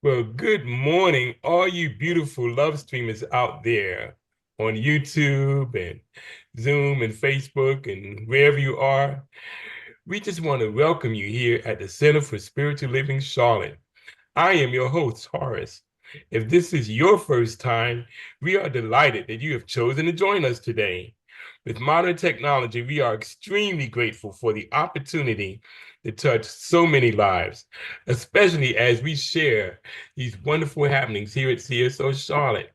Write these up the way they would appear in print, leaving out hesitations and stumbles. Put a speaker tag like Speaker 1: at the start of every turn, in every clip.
Speaker 1: Well, good morning, all you beautiful love streamers out there on YouTube and Zoom and Facebook and wherever you are. We just want to welcome you here at the Center for Spiritual Living Charlotte. I am your host, Horace. If this is your first time, we are delighted that you have chosen to join us today. With modern technology, we are extremely grateful for the opportunity to touch so many lives, especially as we share these wonderful happenings here at CSO Charlotte.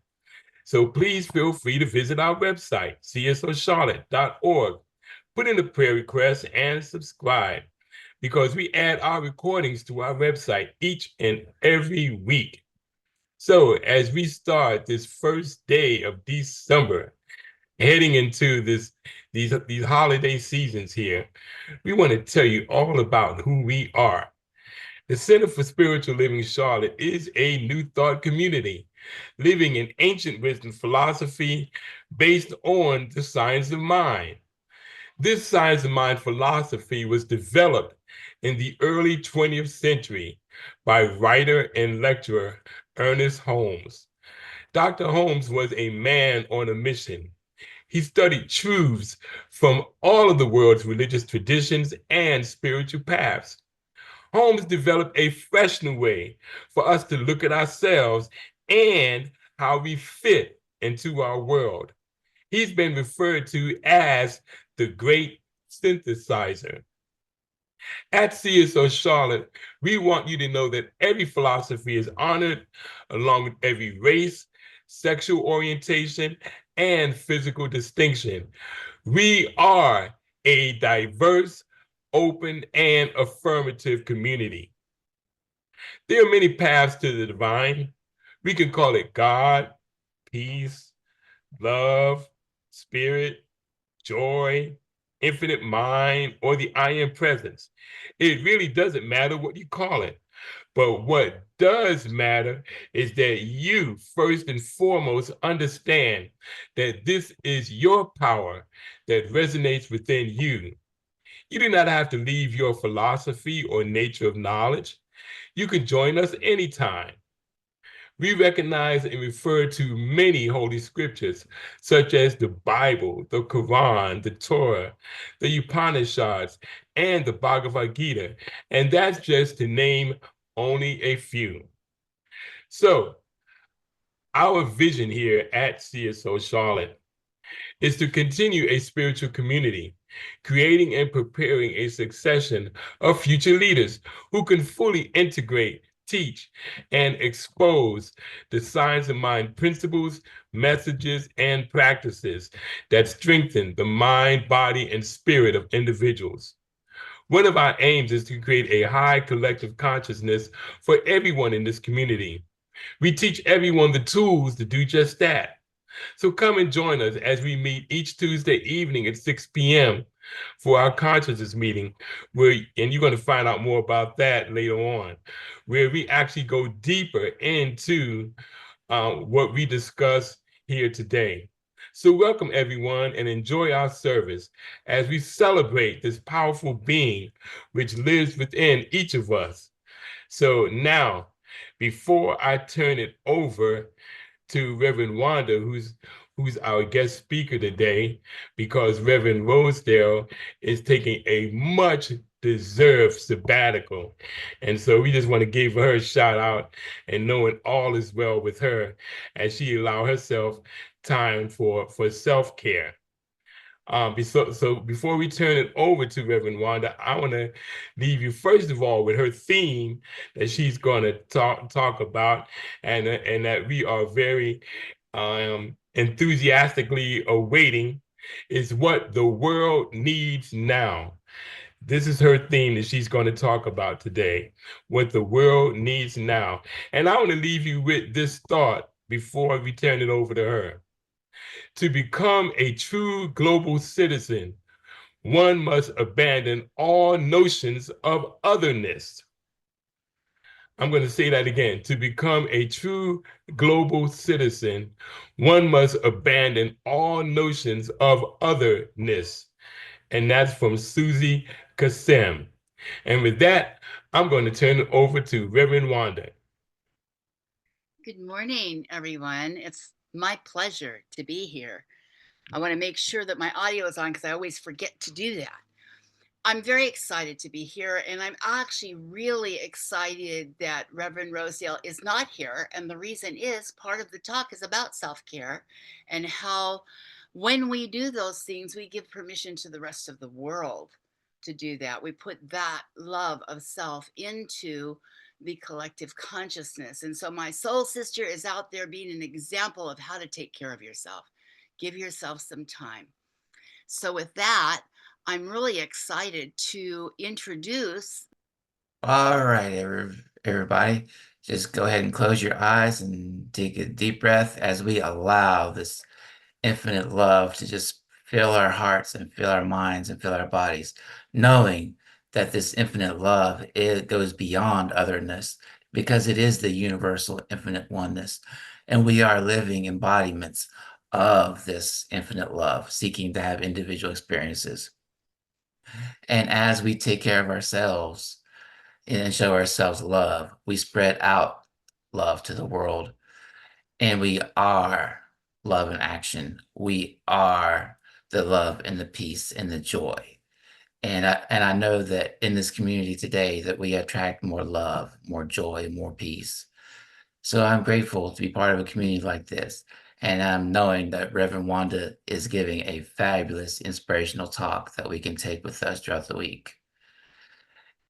Speaker 1: So please feel free to visit our website, csoCharlotte.org, put in a prayer request, and subscribe because we add our recordings to our website each and every week. So as we start this first day of December, heading into these holiday seasons here, we want to tell you all about who we are. The Center for Spiritual Living Charlotte is a New Thought community living in ancient wisdom philosophy based on the science of mind. This science of mind philosophy was developed in the early 20th century by writer and lecturer Ernest Holmes. Dr. Holmes was a man on a mission. He studied truths from all of the world's religious traditions and spiritual paths. Holmes developed a fresh new way for us to look at ourselves and how we fit into our world. He's been referred to as the great synthesizer. At CSO Charlotte, we want you to know that every philosophy is honored along with every race, sexual orientation, and physical distinction. We are a diverse, open, and affirmative community. There are many paths to the divine. We can call it God, peace, love, spirit, joy, infinite mind, or the I am presence. It really doesn't matter what you call it. But what does matter is that you, first and foremost, understand that this is your power that resonates within you. You do not have to leave your philosophy or nature of knowledge. You can join us anytime. We recognize and refer to many holy scriptures, such as the Bible, the Quran, the Torah, the Upanishads, and the Bhagavad Gita. And that's just to name only a few. So, our vision here at CSO Charlotte is to continue a spiritual community, creating and preparing a succession of future leaders who can fully integrate, teach, and expose the science of mind principles, messages, and practices that strengthen the mind, body, and spirit of individuals. One of our aims is to create a high collective consciousness for everyone in this community. We teach everyone the tools to do just that. So come and join us as we meet each Tuesday evening at 6 p.m. for our consciousness meeting, and you're going to find out more about that later on, where we actually go deeper into what we discuss here today. So welcome everyone and enjoy our service as we celebrate this powerful being which lives within each of us. So now, before I turn it over to Reverend Wanda, who's our guest speaker today, because Reverend Rosedale is taking a much deserved sabbatical. And so we just want to give her a shout out and knowing all is well with her as she allow herself time for self-care. So before we turn it over to Reverend Wanda, I want to leave you first of all with her theme that she's going to talk about, and that we are very enthusiastically awaiting, is what the world needs now. This is her theme that she's going to talk about today, what the world needs now. And I want to leave you with this thought before we turn it over to her. To become a true global citizen, one must abandon all notions of otherness. I'm going to say that again. To become a true global citizen, one must abandon all notions of otherness. And that's from Susie Kassem. And with that, I'm going to turn it over to Reverend Wanda.
Speaker 2: Good morning, everyone. It's my pleasure to be here. I want to make sure that my audio is on because I always forget to do that. I'm very excited to be here, and I'm actually really excited that Reverend Rosedale is not here. And the reason is part of the talk is about self care and how, when we do those things, we give permission to the rest of the world to do that. We put that love of self into the collective consciousness. And so, my soul sister is out there being an example of how to take care of yourself. Give yourself some time. So, with that, I'm really excited to introduce.
Speaker 3: All right, everybody, just go ahead and close your eyes and take a deep breath as we allow this infinite love to just fill our hearts and fill our minds and fill our bodies, knowing that this infinite love, it goes beyond otherness because it is the universal infinite oneness. And we are living embodiments of this infinite love, seeking to have individual experiences. And as we take care of ourselves, and show ourselves love. We spread out love to the world, and we are love in action. We are the love and the peace and the joy. And I know that in this community today that we attract more love, more joy, more peace. So I'm grateful to be part of a community like this. And I'm knowing that Reverend Wanda is giving a fabulous inspirational talk that we can take with us throughout the week.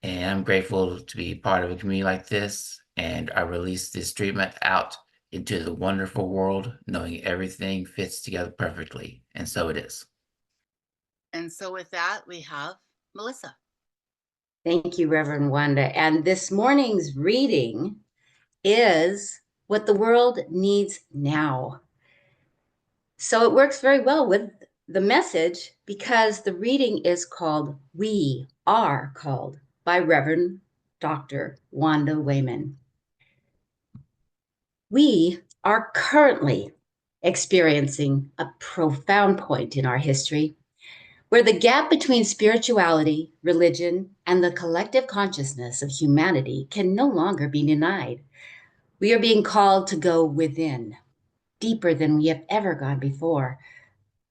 Speaker 3: And I'm grateful to be part of a community like this. And I release this treatment out into the wonderful world, knowing everything fits together perfectly. And so it is.
Speaker 2: And so, with that, we have Melissa.
Speaker 4: Thank you, Reverend Wanda. And this morning's reading is What the World Needs Now. So it works very well with the message because the reading is called We Are Called by Reverend Dr. Wanda Wainman. We are currently experiencing a profound point in our history where the gap between spirituality, religion, and the collective consciousness of humanity can no longer be denied. We are being called to go within, deeper than we have ever gone before.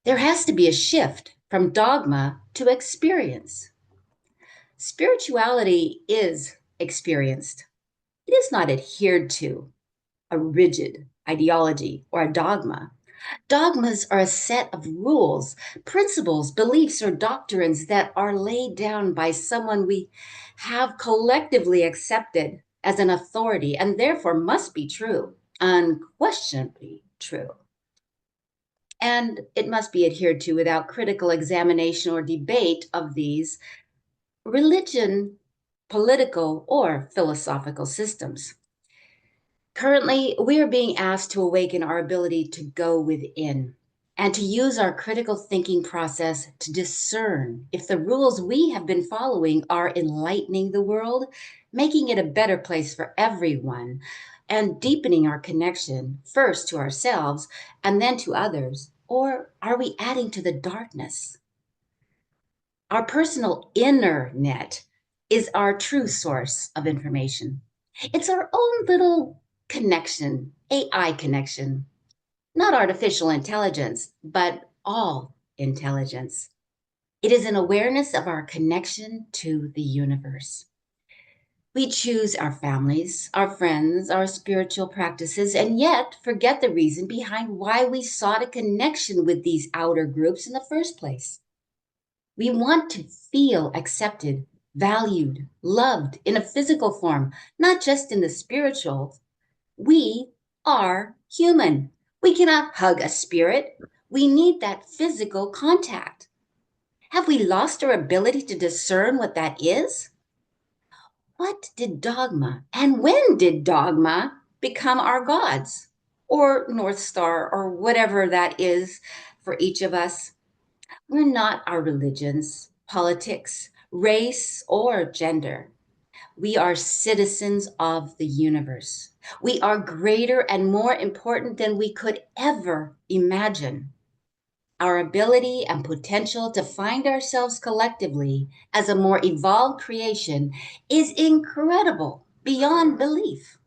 Speaker 4: There has to be a shift from dogma to experience. Spirituality is experienced, it is not adhered to a rigid ideology or a dogma. Dogmas are a set of rules, principles, beliefs, or doctrines that are laid down by someone we have collectively accepted as an authority and therefore must be true, unquestionably true. And it must be adhered to without critical examination or debate of these religion, political, or philosophical systems. Currently, we are being asked to awaken our ability to go within and to use our critical thinking process to discern if the rules we have been following are enlightening the world, making it a better place for everyone, and deepening our connection first to ourselves and then to others. Or are we adding to the darkness? Our personal inner net is our true source of information. It's our own little connection, AI connection, not artificial intelligence, but all intelligence. It is an awareness of our connection to the universe. We choose our families, our friends, our spiritual practices, and yet forget the reason behind why we sought a connection with these outer groups in the first place. We want to feel accepted, valued, loved in a physical form, not just in the spiritual. We are human. We cannot hug a spirit. We need that physical contact. Have we lost our ability to discern what that is? What did dogma and when did dogma become our gods or North Star or whatever that is for each of us? We're not our religions, politics, race, or gender. We are citizens of the universe. We are greater and more important than we could ever imagine. Our ability and potential to find ourselves collectively as a more evolved creation is incredible beyond belief.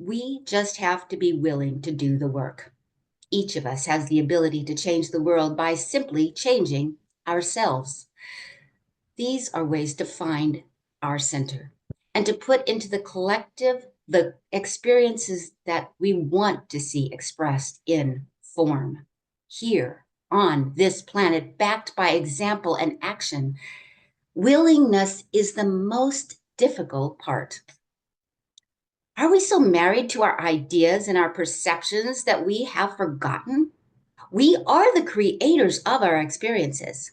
Speaker 4: We just have to be willing to do the work. Each of us has the ability to change the world by simply changing ourselves. These are ways to find our center and to put into the collective the experiences that we want to see expressed in form here on this planet, backed by example and action. Willingness is the most difficult part. Are we so married to our ideas and our perceptions that we have forgotten? We are the creators of our experiences.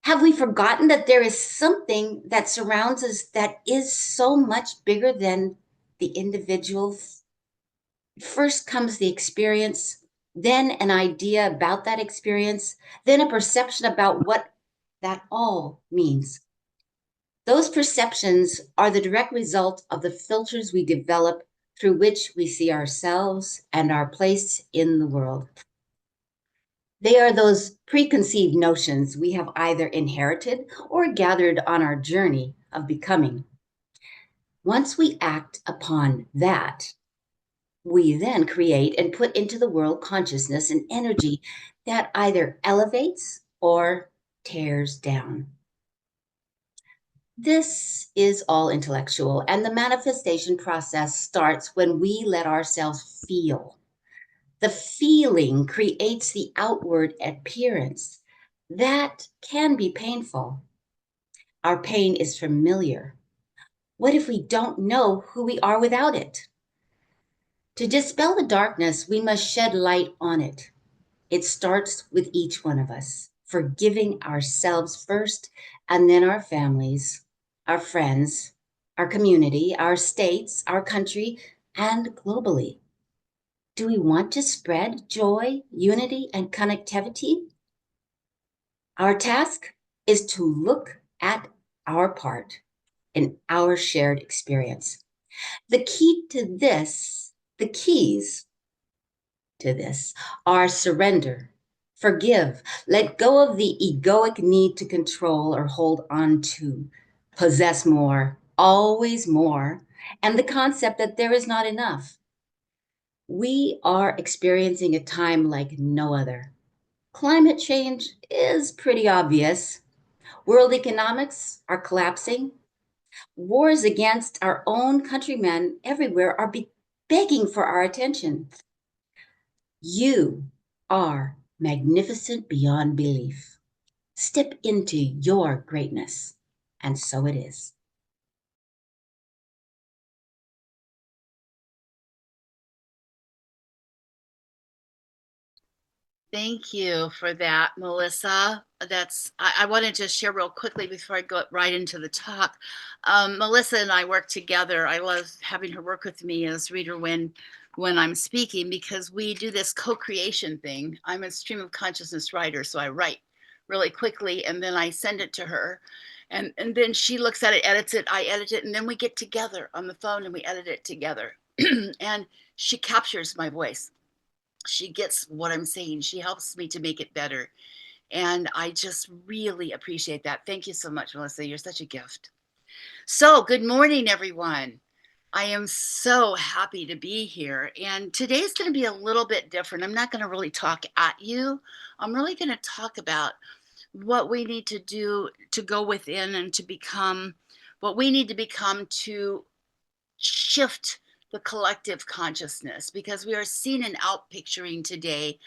Speaker 4: Have we forgotten that there is something that surrounds us that is so much bigger than the individual? First comes the experience, then an idea about that experience, then a perception about what that all means. Those perceptions are the direct result of the filters we develop through which we see ourselves and our place in the world. They are those preconceived notions we have either inherited or gathered on our journey of becoming. Once we act upon that, we then create and put into the world consciousness and energy that either elevates or tears down. This is all intellectual, and the manifestation process starts when we let ourselves feel. The feeling creates the outward appearance. That can be painful. Our pain is familiar. What if we don't know who we are without it? To dispel the darkness, we must shed light on it. It starts with each one of us, forgiving ourselves first, and then our families, our friends, our community, our states, our country, and globally. Do we want to spread joy, unity, and connectivity? Our task is to look at our part in our shared experience. The keys to this are surrender, forgive, let go of the egoic need to control or hold on to, possess more, always more, and the concept that there is not enough. We are experiencing a time like no other. Climate change is pretty obvious. World economics are collapsing. Wars against our own countrymen everywhere are begging for our attention. You are magnificent beyond belief. Step into your greatness, and so it is.
Speaker 2: Thank you for that, Melissa. I want to just share real quickly before I go right into the talk. Melissa and I work together. I love having her work with me as reader when I'm speaking, because we do this co-creation thing. I'm a stream of consciousness writer, so I write really quickly and then I send it to her. And then she looks at it, edits it, I edit it, and then we get together on the phone and we edit it together. And she captures my voice. She gets what I'm saying. She helps me to make it better. And I just really appreciate that. Thank you so much, Melissa. You're such a gift. So, good morning, everyone. I am so happy to be here. And today's going to be a little bit different. I'm not going to really talk at you. I'm really going to talk about what we need to do to go within and to become what we need to become to shift the collective consciousness, because we are seeing an outpicturing today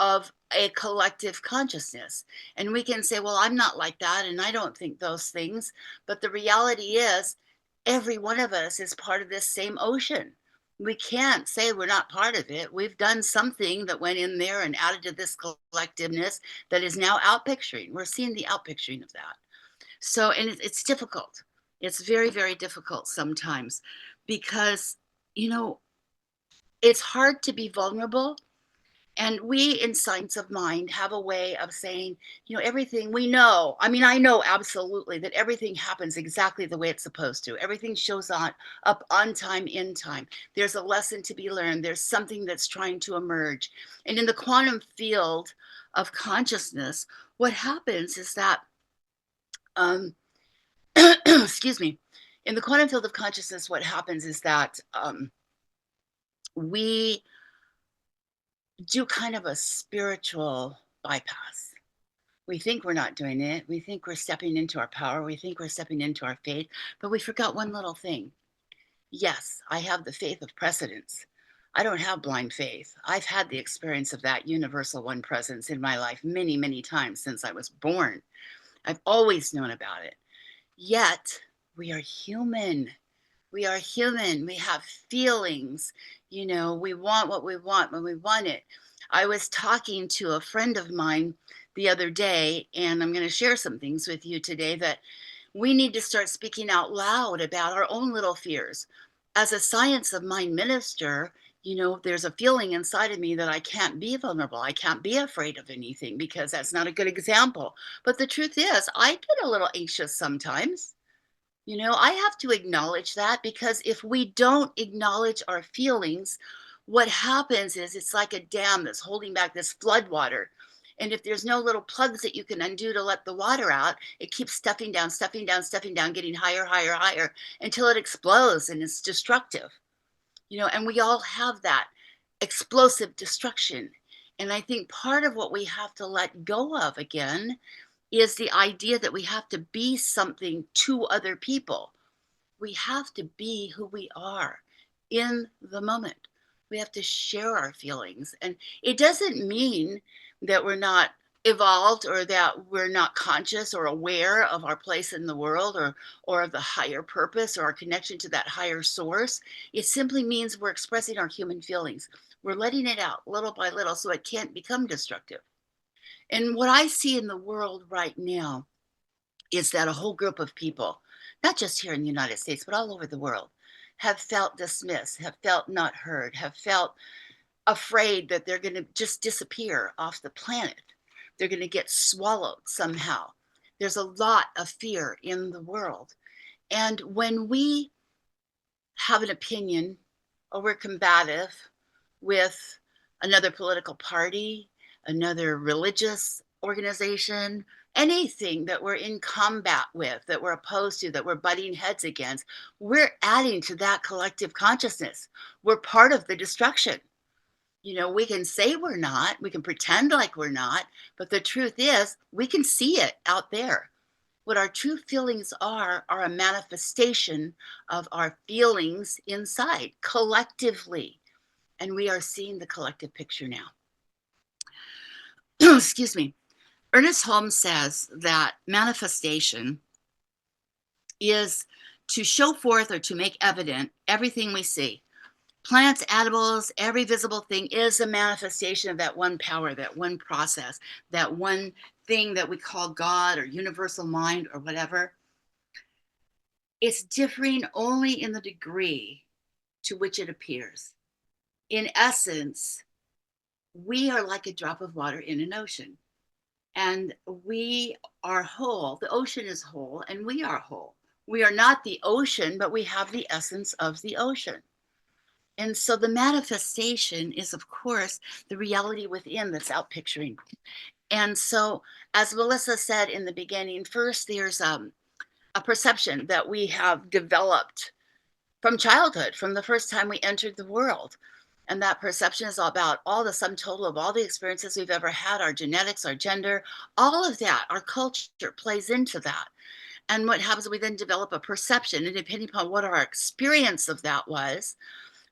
Speaker 2: of a collective consciousness. And we can say, well, I'm not like that and I don't think those things. But the reality is, every one of us is part of this same ocean. We can't say we're not part of it. We've done something that went in there and added to this collectiveness that is now outpicturing. We're seeing the outpicturing of that. So, and it's difficult. It's very, very difficult sometimes because, you know, it's hard to be vulnerable. And we in Science of Mind have a way of saying, everything we know. I mean, I know absolutely that everything happens exactly the way it's supposed to. Everything shows up on time, in time. There's a lesson to be learned. There's something that's trying to emerge. And in the quantum field of consciousness, what happens is that, excuse me, in the quantum field of consciousness, what happens is that we do kind of a spiritual bypass. We think we're not doing it. We think we're stepping into our power. We think we're stepping into our faith, but we forgot one little thing. Yes, I have the faith of precedence. I don't have blind faith. I've had the experience of that universal one presence in my life many, many times since I was born. I've always known about it. Yet, we are human. We are human. We have feelings. We want what we want when we want it. I was talking to a friend of mine the other day, and I'm going to share some things with you today that we need to start speaking out loud about our own little fears. As a science of mind minister, there's a feeling inside of me that I can't be vulnerable. I can't be afraid of anything because that's not a good example. But the truth is, I get a little anxious sometimes. I have to acknowledge that, because if we don't acknowledge our feelings, what happens is it's like a dam that's holding back this flood water. And if there's no little plugs that you can undo to let the water out, it keeps stuffing down, stuffing down, stuffing down, getting higher, higher, higher until it explodes and it's destructive. And we all have that explosive destruction. And I think part of what we have to let go of again is the idea that we have to be something to other people. We have to be who we are in the moment. We have to share our feelings. And it doesn't mean that we're not evolved or that we're not conscious or aware of our place in the world, or of the higher purpose or our connection to that higher source. It simply means we're expressing our human feelings. We're letting it out little by little so it can't become destructive. And what I see in the world right now is that a whole group of people, not just here in the United States, but all over the world, have felt dismissed, have felt not heard, have felt afraid that they're going to just disappear off the planet. They're going to get swallowed somehow. There's a lot of fear in the world. And when we have an opinion or we're combative with another political party, another religious organization, anything that we're in combat with, that we're opposed to, that we're butting heads against, we're adding to that collective consciousness. We're part of the destruction. We can say we're not, we can pretend like we're not, but the truth is, we can see it out there. What our true feelings are a manifestation of our feelings inside collectively. And we are seeing the collective picture now. Excuse me. Ernest Holmes says that manifestation is to show forth or to make evident everything we see. Plants, animals, every visible thing is a manifestation of that one power, that one process, that one thing that we call God or universal mind or whatever. It's differing only in the degree to which it appears. In essence, we are like a drop of water in an ocean, and we are whole. The ocean is whole, and we are whole. We are not the ocean, but we have the essence of the ocean. And so the manifestation is, of course, the reality within that's out picturing. And so, as Melissa said in the beginning, first there's a perception that we have developed from childhood, from the first time we entered the world. And that perception is all about all the sum total of all the experiences we've ever had, our genetics, our gender, all of that, our culture plays into that. And what happens, we then develop a perception, and depending upon what our experience of that was,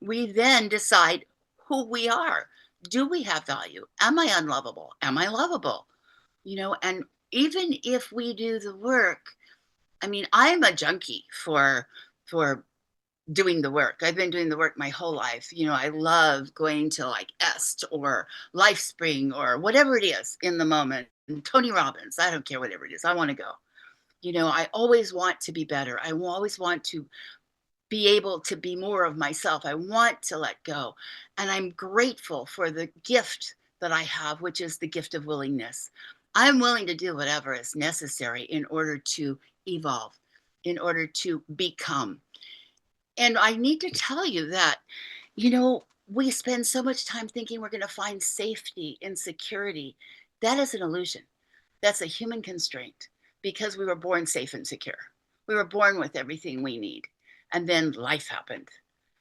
Speaker 2: we then decide who we are. Do we have value? Am I unlovable? Am I lovable? And even if we do the work, I mean, I'm a junkie for doing the work. I've been doing the work my whole life. I love going to like Est or LifeSpring or whatever it is in the moment. And Tony Robbins, I don't care whatever it is. I want to go. I always want to be better. I always want to be able to be more of myself. I want to let go. And I'm grateful for the gift that I have, which is the gift of willingness. I'm willing to do whatever is necessary in order to evolve, in order to become. And I need to tell you that, we spend so much time thinking we're going to find safety in security. That is an illusion. That's a human constraint, because we were born safe and secure. We were born with everything we need. And then life happened.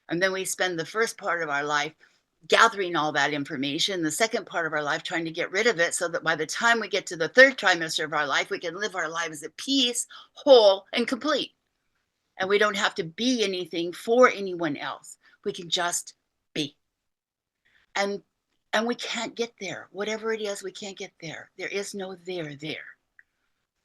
Speaker 2: And then we spend the first part of our life gathering all that information, the second part of our life trying to get rid of it so that by the time we get to the third trimester of our life, we can live our lives at peace, whole, and complete. And we don't have to be anything for anyone else. We can just be. And we can't get there. Whatever it is, we can't get there. There is no there.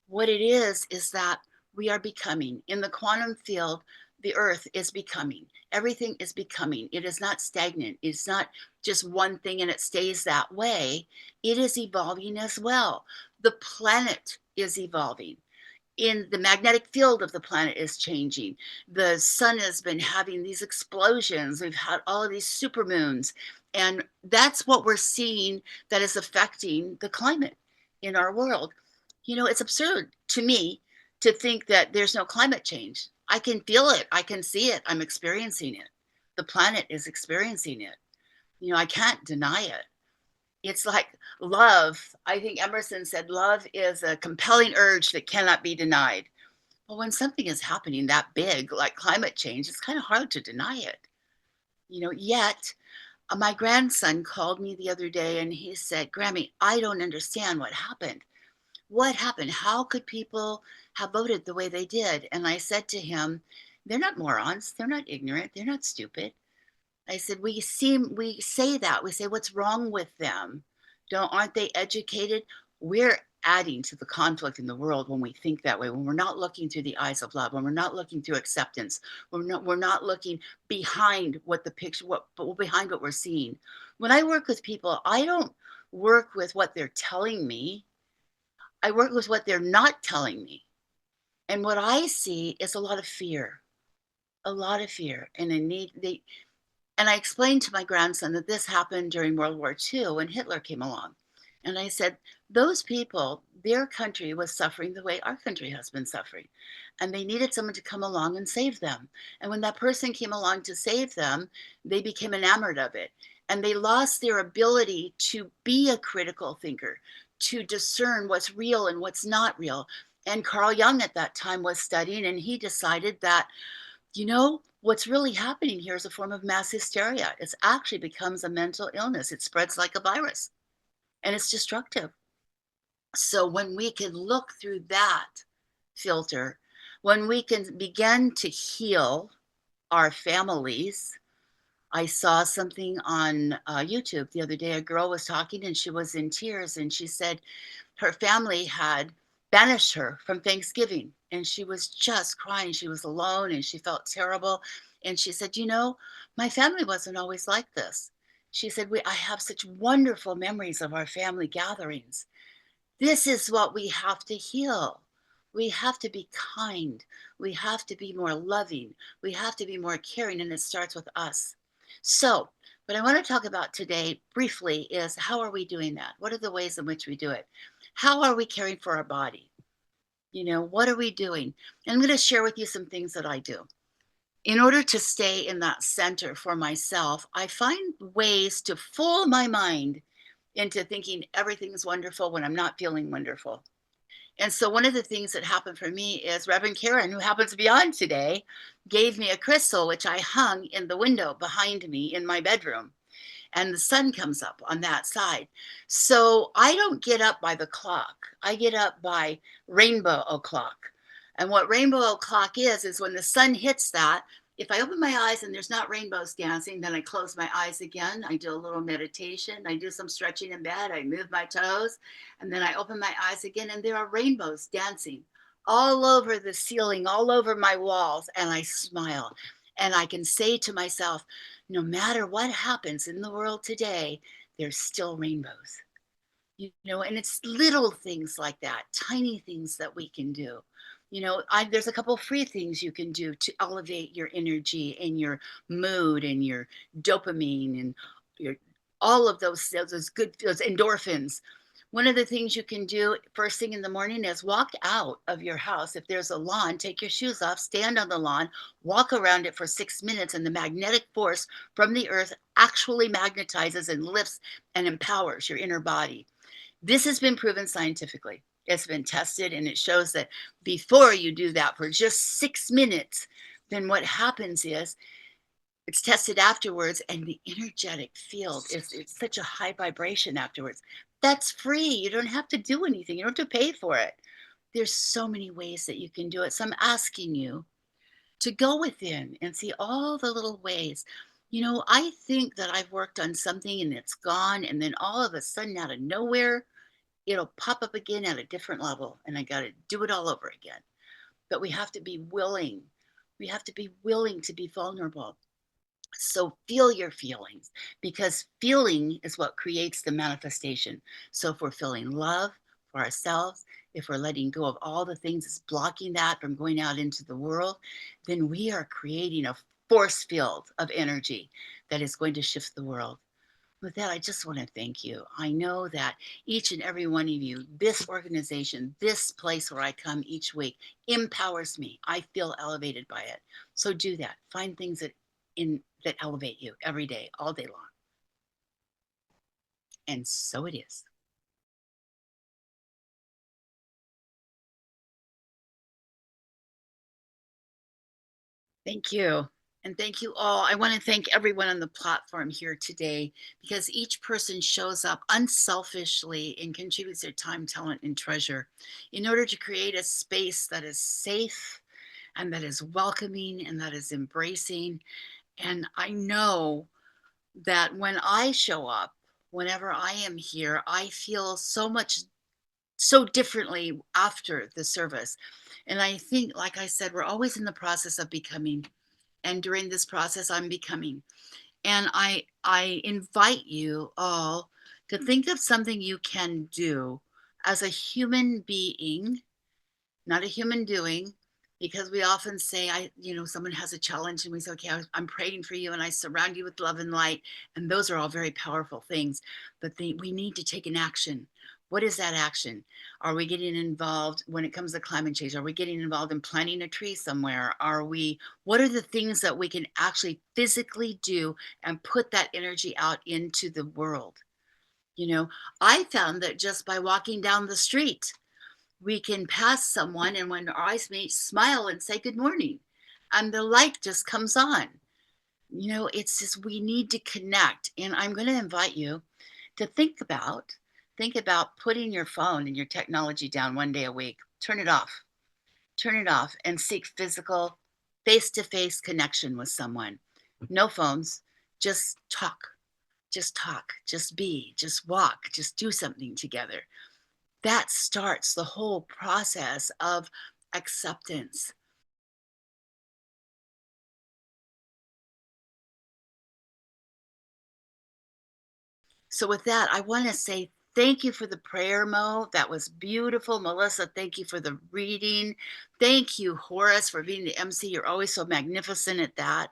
Speaker 2: What it is that we are becoming. In the quantum field, the earth is becoming. Everything is becoming. It is not stagnant. It's not just one thing and it stays that way. It is evolving as well. The planet is evolving. In the magnetic field of the planet is changing. The sun has been having these explosions. We've had all of these supermoons. And that's what we're seeing that is affecting the climate in our world. You know, it's absurd to me to think that there's no climate change. I can feel it. I can see it. I'm experiencing it. The planet is experiencing it. You know, I can't deny it. It's like love. I think Emerson said love is a compelling urge that cannot be denied. Well, when something is happening that big, like climate change, it's kind of hard to deny it. You know, yet my grandson called me the other day and he said, Grammy, I don't understand what happened. What happened? How could people have voted the way they did? And I said to him, they're not morons. They're not ignorant. They're not stupid. I said, we say that. We say, what's wrong with them? Aren't they educated? We're adding to the conflict in the world when we think that way, when we're not looking through the eyes of love, when we're not looking through acceptance, we're not looking behind what the picture, behind what we're seeing. When I work with people, I don't work with what they're telling me. I work with what they're not telling me. And what I see is a lot of fear, and and I explained to my grandson that this happened during World War II when Hitler came along. And I said, those people, their country was suffering the way our country has been suffering. And they needed someone to come along and save them. And when that person came along to save them, they became enamored of it. And they lost their ability to be a critical thinker, to discern what's real and what's not real. And Carl Jung at that time was studying, and he decided that, you know, what's really happening here is a form of mass hysteria. It actually becomes a mental illness. It spreads like a virus and it's destructive. So when we can look through that filter, when we can begin to heal our families. I saw something on YouTube the other day. A girl was talking and she was in tears and she said her family had banished her from Thanksgiving and she was just crying. She was alone and she felt terrible. And she said, you know, my family wasn't always like this. She said, I have such wonderful memories of our family gatherings. This is what we have to heal. We have to be kind. We have to be more loving. We have to be more caring, and it starts with us. So, what I want to talk about today briefly is how are we doing that? What are the ways in which we do it? How are we caring for our body? You know, what are we doing? And I'm going to share with you some things that I do. In order to stay in that center for myself, I find ways to fool my mind into thinking everything is wonderful when I'm not feeling wonderful. And so one of the things that happened for me is Reverend Karen, who happens to be on today, gave me a crystal, which I hung in the window behind me in my bedroom. And the sun comes up on that side. So I don't get up by the clock. I get up by rainbow o'clock. And what rainbow o'clock is when the sun hits that, if I open my eyes and there's not rainbows dancing, then I close my eyes again. I do a little meditation. I do some stretching in bed. I move my toes. And then I open my eyes again and there are rainbows dancing all over the ceiling, all over my walls. And I smile. And I can say to myself, no matter what happens in the world today, there's still rainbows. You know, and it's little things like that, tiny things that we can do. You know, there's a couple free things you can do to elevate your energy and your mood and your dopamine and your all of those endorphins. One of the things you can do first thing in the morning is walk out of your house. If there's a lawn, take your shoes off, stand on the lawn, walk around it for 6 minutes, and the magnetic force from the earth actually magnetizes and lifts and empowers your inner body. This has been proven scientifically. It's been tested, and it shows that before you do that for just 6 minutes, then what happens is It's tested afterwards, and the energetic field it's such a high vibration afterwards. That's free. You don't have to do anything. You don't have to pay for it. There's so many ways that you can do it. So I'm asking you to go within and see all the little ways. I think that I've worked on something and it's gone, and then all of a sudden, out of nowhere, it'll pop up again at a different level, and I got to do it all over again. But we have to be willing. We have to be willing to be vulnerable. So feel your feelings, because feeling is what creates the manifestation. So if we're feeling love for ourselves, if we're letting go of all the things that's blocking that from going out into the world, then we are creating a force field of energy that is going to shift the world. With that, I just want to thank you. I know that each and every one of you, this organization, this place where I come each week, empowers me. I feel elevated by it. So do that. Find things that elevate you every day, all day long. And so it is. Thank you. And thank you all. I want to thank everyone on the platform here today, because each person shows up unselfishly and contributes their time, talent, and treasure in order to create a space that is safe and that is welcoming and that is embracing. And I know that when I show up, whenever I am here, I feel so differently after the service. And I think, like I said, we're always in the process of becoming. And during this process, I'm becoming. And I invite you all to think of something you can do as a human being, not a human doing, because we often say, someone has a challenge and we say, okay, I'm praying for you and I surround you with love and light. And those are all very powerful things, but we need to take an action. What is that action? Are we getting involved when it comes to climate change? Are we getting involved in planting a tree somewhere? What are the things that we can actually physically do and put that energy out into the world? I found that just by walking down the street, we can pass someone, and when our eyes meet, smile and say good morning, and the light just comes on. It's just, we need to connect. And I'm going to invite you to think about putting your phone and your technology down one day a week. Turn it off and seek physical, face-to-face connection with someone. No phones. Just talk, just be, just walk, just do something together. That starts the whole process of acceptance. So with that, I want to say thank you for the prayer, Mo. That was beautiful. Melissa, thank you for the reading. Thank you, Horace, for being the MC. You're always so magnificent at that.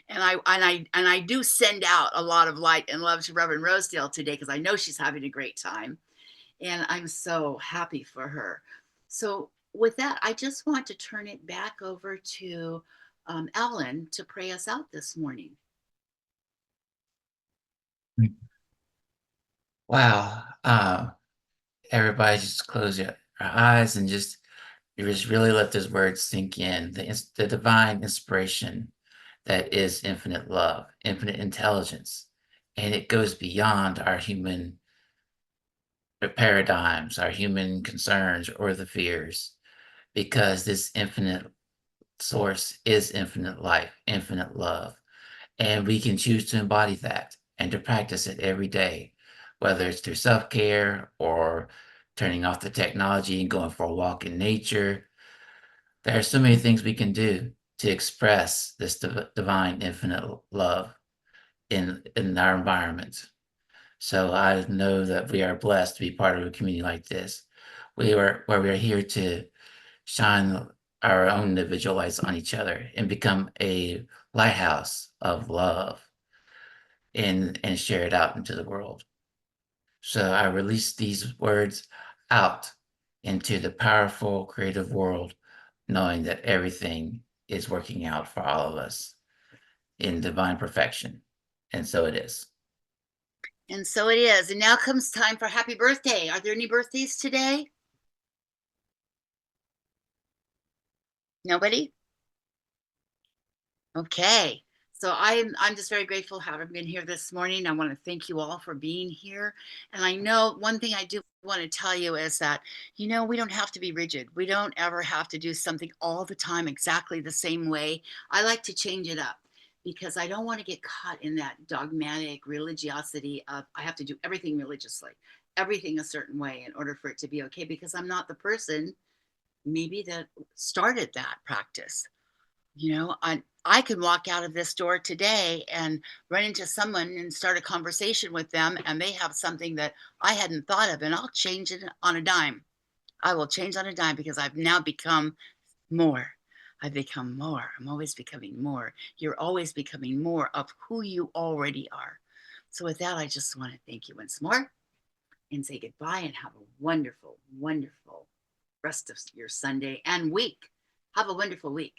Speaker 2: And I do send out a lot of light and love to Reverend Rosedale today, because I know she's having a great time. And I'm so happy for her. So with that, I just want to turn it back over to Ellen to pray us out this morning.
Speaker 3: Wow. Everybody just close your eyes and just really let those words sink in. The divine inspiration that is infinite love, infinite intelligence, and it goes beyond our human paradigms, our human concerns, or the fears, because this infinite source is infinite life, infinite love. And we can choose to embody that and to practice it every day, whether it's through self-care or turning off the technology and going for a walk in nature. There are so many things we can do to express this divine infinite love in our environment. So I know that we are blessed to be part of a community like this. We are here to shine our own individual lights on each other and become a lighthouse of love and share it out into the world. So I release these words out into the powerful creative world, knowing that everything is working out for all of us in divine perfection. And so it is.
Speaker 2: And so it is. And now comes time for happy birthday. Are there any birthdays today? Nobody? Okay. So I'm just very grateful having been here this morning. I want to thank you all for being here. And I know one thing I do want to tell you is that, we don't have to be rigid. We don't ever have to do something all the time exactly the same way. I like to change it up because I don't want to get caught in that dogmatic religiosity of I have to do everything religiously, everything a certain way in order for it to be okay, because I'm not the person maybe that started that practice. I could walk out of this door today and run into someone and start a conversation with them, and they have something that I hadn't thought of, and I'll change it on a dime. I will change on a dime because I've now become more. I've become more. I'm always becoming more. You're always becoming more of who you already are. So, with that, I just want to thank you once more and say goodbye and have a wonderful, wonderful rest of your Sunday and week. Have a wonderful week.